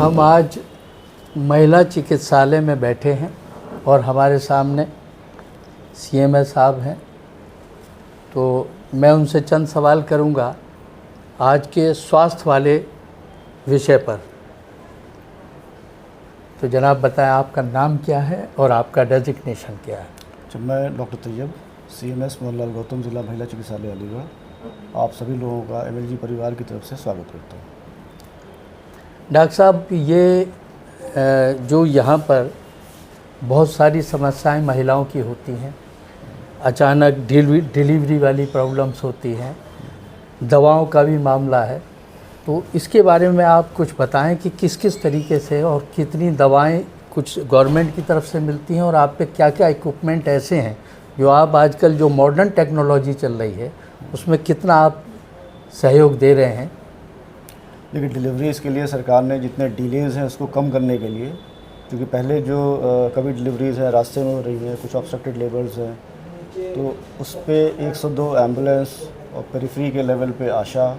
हम आज महिला चिकित्सालय में बैठे हैं और हमारे सामने सीएमएस साहब हैं, तो मैं उनसे चंद सवाल करूंगा आज के स्वास्थ्य वाले विषय पर। तो जनाब बताएं, आपका नाम क्या है और आपका डेजिग्नेशन क्या है? जब मैं डॉक्टर तैयब, सीएमएस मोहनलाल गौतम, जिला महिला चिकित्सालय अलीगढ़, आप सभी लोगों का एमएलजी परिवार की तरफ से स्वागत करता हूँ। डॉक्टर साहब, ये जो यहाँ पर बहुत सारी समस्याएं महिलाओं की होती हैं, अचानक डिलीवरी वाली प्रॉब्लम्स होती हैं, दवाओं का भी मामला है, तो इसके बारे में आप कुछ बताएं कि किस किस तरीके से और कितनी दवाएं कुछ गवर्नमेंट की तरफ से मिलती हैं और आप पे क्या क्या इक्विपमेंट ऐसे हैं जो आप आजकल जो मॉडर्न टेक्नोलॉजी चल रही है उसमें कितना आप सहयोग दे रहे हैं? देखिए, डिलीवरीज़ के लिए सरकार ने जितने डिलेज़ हैं उसको कम करने के लिए, क्योंकि पहले जो कभी डिलीवरीज़ हैं रास्ते में हो रही हैं, कुछ ऑब्स्ट्रक्टेड लेबर्स हैं, तो उस पर 102 एम्बुलेंस और पेरिफेरी के लेवल पे आशा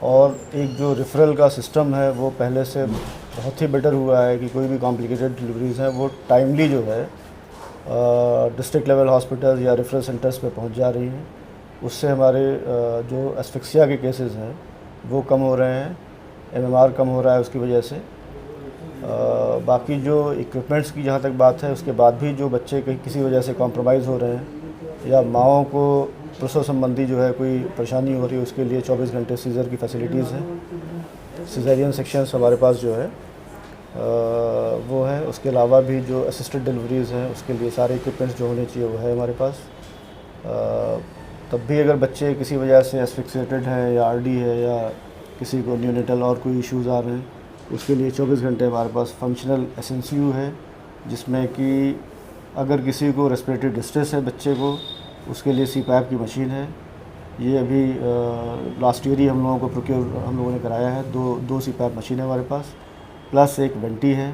और एक जो रेफरल का सिस्टम है वो पहले से बहुत ही बेटर हुआ है कि कोई भी कॉम्प्लिकेटेड डिलीवरीज़ हैं वो टाइमली जो है डिस्ट्रिक्ट लेवल हॉस्पिटल या रेफरल सेंटर्स पे पहुंच जा रही हैं। उससे हमारे जो एस्फिक्सिया के केसेस हैं वो कम हो रहे हैं, एमएमआर कम हो रहा है उसकी वजह से। बाकी जो इक्विपमेंट्स की जहाँ तक बात है, उसके बाद भी जो बच्चे किसी वजह से कॉम्प्रोमाइज़ हो रहे हैं या माँओं को प्रसव संबंधी जो है कोई परेशानी हो रही है, उसके लिए 24 घंटे सीज़र की फैसिलिटीज़ हैं। सिज़ेरियन सेक्शंस हमारे पास जो है वो है। उसके अलावा भी जो असिस्टेड डिलीवरीज़ हैं उसके लिए सारे इक्विपमेंट्स जो होने चाहिए वो है हमारे पास। तब भी अगर बच्चे किसी वजह से एस्फिक्सिएटेड हैं या आरडी है या किसी को न्यूनेटल और कोई इश्यूज़ आ रहे हैं, उसके लिए 24 घंटे हमारे पास फंक्शनल एसएनसीयू है, जिसमें कि अगर किसी को रेस्पिरेटरी डिस्ट्रेस है बच्चे को, उसके लिए सीपैप की मशीन है। ये अभी लास्ट ईयर ही हम लोगों को प्रोक्योर हम लोगों ने कराया है। दो सीपैप मशीन है हमारे पास, प्लस एक वेंटी है।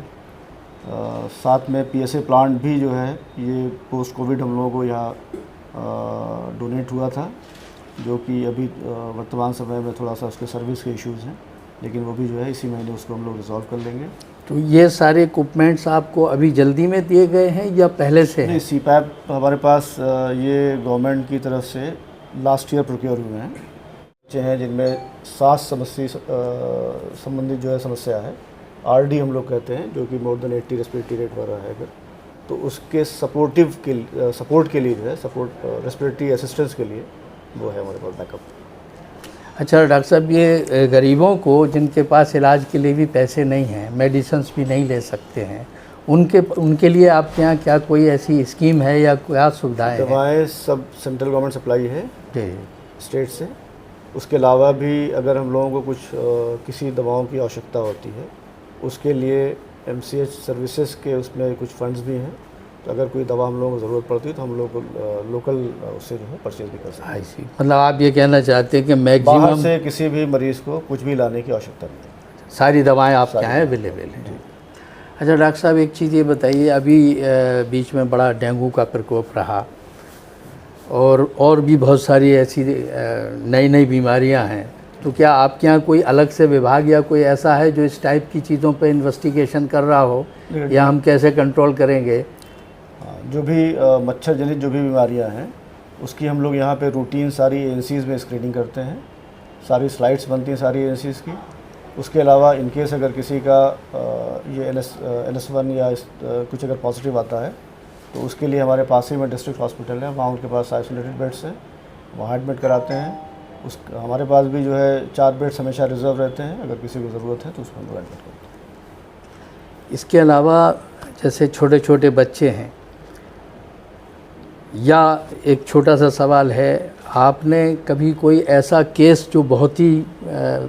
साथ में पीएसए प्लांट भी जो है ये पोस्ट कोविड हम लोगों को यहाँ डोनेट हुआ था, जो कि अभी वर्तमान समय में थोड़ा सा उसके सर्विस के इश्यूज़ हैं, लेकिन वो भी जो है इसी महीने उसको हम लोग रिजॉल्व कर लेंगे। तो ये सारे इक्विपमेंट्स आपको अभी जल्दी में दिए गए हैं या पहले से? नहीं, सीपैप हमारे पास ये गवर्नमेंट की तरफ से लास्ट ईयर प्रोक्योर हुए हैं। बच्चे हैं जिनमें सांस समस्या संबंधित जो है समस्या है, आरडी हम लोग कहते हैं, जो कि मोर देन 80 रेस्पिरेटरी रेट वाला है अगर, तो उसके सपोर्ट के लिए जो है रेस्पिरेटरी असिस्टेंस के लिए वो है हमारे पास बैकअप। अच्छा डॉक्टर साहब, ये गरीबों को जिनके पास इलाज के लिए भी पैसे नहीं हैं, मेडिसिन्स भी नहीं ले सकते हैं, उनके लिए आपके यहाँ क्या कोई ऐसी स्कीम है या क्या सुविधाएं हैं? दवाएँ सब सेंट्रल गवर्नमेंट सप्लाई है स्टेट से। उसके अलावा भी अगर हम लोगों को कुछ किसी दवाओं की आवश्यकता होती है, उसके लिए एमसीएच सर्विसेज के उसमें कुछ फंड्स भी हैं, तो अगर कोई दवा हम लोगों को ज़रूरत पड़ती है तो हम लोग को लोकल उससे जो है परचेज भी कर सकते हैं। ऐसी मतलब आप ये कहना चाहते हैं कि मैक्सिमम बाहर से किसी भी मरीज़ को कुछ भी लाने की आवश्यकता नहीं है, सारी दवाएं आपके यहाँ अवेलेबल हैं? अच्छा डॉक्टर साहब, एक चीज़ ये बताइए, अभी बीच में बड़ा डेंगू का प्रकोप रहा और भी बहुत सारी ऐसी नई बीमारियां हैं, तो क्या आपके यहाँ कोई अलग से विभाग या कोई ऐसा है जो इस टाइप की चीज़ों पर इन्वेस्टिगेशन कर रहा हो, या हम कैसे कंट्रोल करेंगे? जो भी मच्छर जनित जो भी बीमारियां हैं उसकी हम लोग यहाँ पे रूटीन सारी एजेंसीज़ में स्क्रीनिंग करते हैं, सारी स्लाइड्स बनती हैं सारी एजेंसीज़ की। उसके अलावा इनकेस अगर किसी का ये NS1 या कुछ अगर पॉजिटिव आता है तो उसके लिए हमारे पास ही में डिस्ट्रिक्ट हॉस्पिटल है, वहाँ उनके पास आइसोलेटेड बेड्स हैं, वहाँ एडमिट कराते हैं। हमारे पास भी जो है 4 बेड्स हमेशा रिजर्व रहते हैं, अगर किसी को ज़रूरत है तो उसमें हम लोग एडमिट करते हैं। इसके अलावा जैसे छोटे छोटे बच्चे हैं, या एक छोटा सा सवाल है, आपने कभी कोई ऐसा केस जो बहुत ही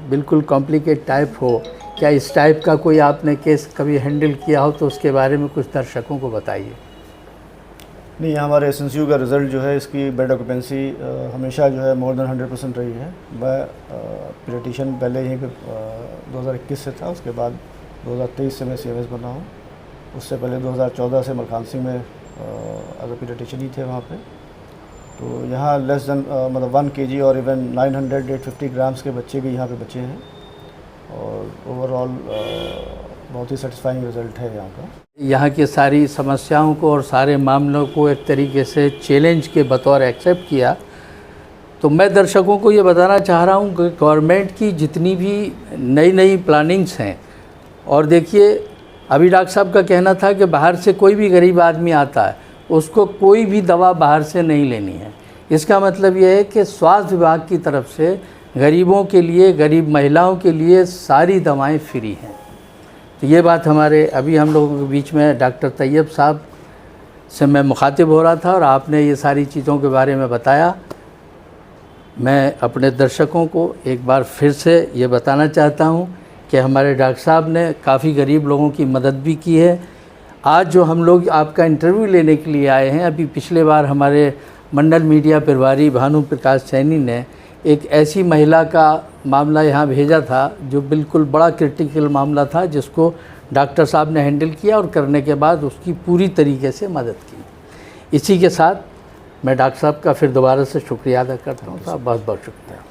बिल्कुल कॉम्प्लिकेट टाइप हो, क्या इस टाइप का कोई आपने केस कभी हैंडल किया हो तो उसके बारे में कुछ दर्शकों को बताइए। नहीं, हमारे एसएनसीयू का रिज़ल्ट जो है इसकी बेड ऑक्यूपेंसी हमेशा जो है मोर देन 100% रही है। मैं पीडियाट्रिशियन पहले यहीं पे 2021 से था, उसके बाद 2023 से मैं सीएमएस बना हूँ। उससे पहले 2014 से मलखान सिंह में अगर पीडियाट्रिशियन ही थे वहाँ पे। तो यहाँ लेस देन मतलब 1 kg और इवन 900-850 ग्राम्स के बच्चे भी यहाँ पे बच्चे हैं। और ओवरऑल बहुत ही सेटिस्फाइंग रिज़ल्ट है यहाँ का। यहाँ की सारी समस्याओं को और सारे मामलों को एक तरीके से चैलेंज के बतौर एक्सेप्ट किया। तो मैं दर्शकों को ये बताना चाह रहा हूँ कि गवर्नमेंट की जितनी भी नई नई प्लानिंग्स हैं, और देखिए अभी डॉक्टर साहब का कहना था कि बाहर से कोई भी गरीब आदमी आता है उसको कोई भी दवा बाहर से नहीं लेनी है। इसका मतलब ये है कि स्वास्थ्य विभाग की तरफ से गरीबों के लिए, गरीब महिलाओं के लिए सारी दवाएं फ्री हैं। तो ये बात हमारे अभी हम लोगों के बीच में डॉक्टर तैयब साहब से मैं मुखातिब हो रहा था और आपने ये सारी चीज़ों के बारे में बताया। मैं अपने दर्शकों को एक बार फिर से ये बताना चाहता हूँ कि हमारे डॉक्टर साहब ने काफ़ी गरीब लोगों की मदद भी की है। आज जो हम लोग आपका इंटरव्यू लेने के लिए आए हैं, अभी पिछले बार हमारे मंडल मीडिया प्रभारी भानु प्रकाश सैनी ने एक ऐसी महिला का मामला यहाँ भेजा था जो बिल्कुल बड़ा क्रिटिकल मामला था, जिसको डॉक्टर साहब ने हैंडल किया और करने के बाद उसकी पूरी तरीके से मदद की। इसी के साथ मैं डॉक्टर साहब का फिर दोबारा से शुक्रिया अदा करता हूँ। साहब बहुत बहुत शुक्रिया।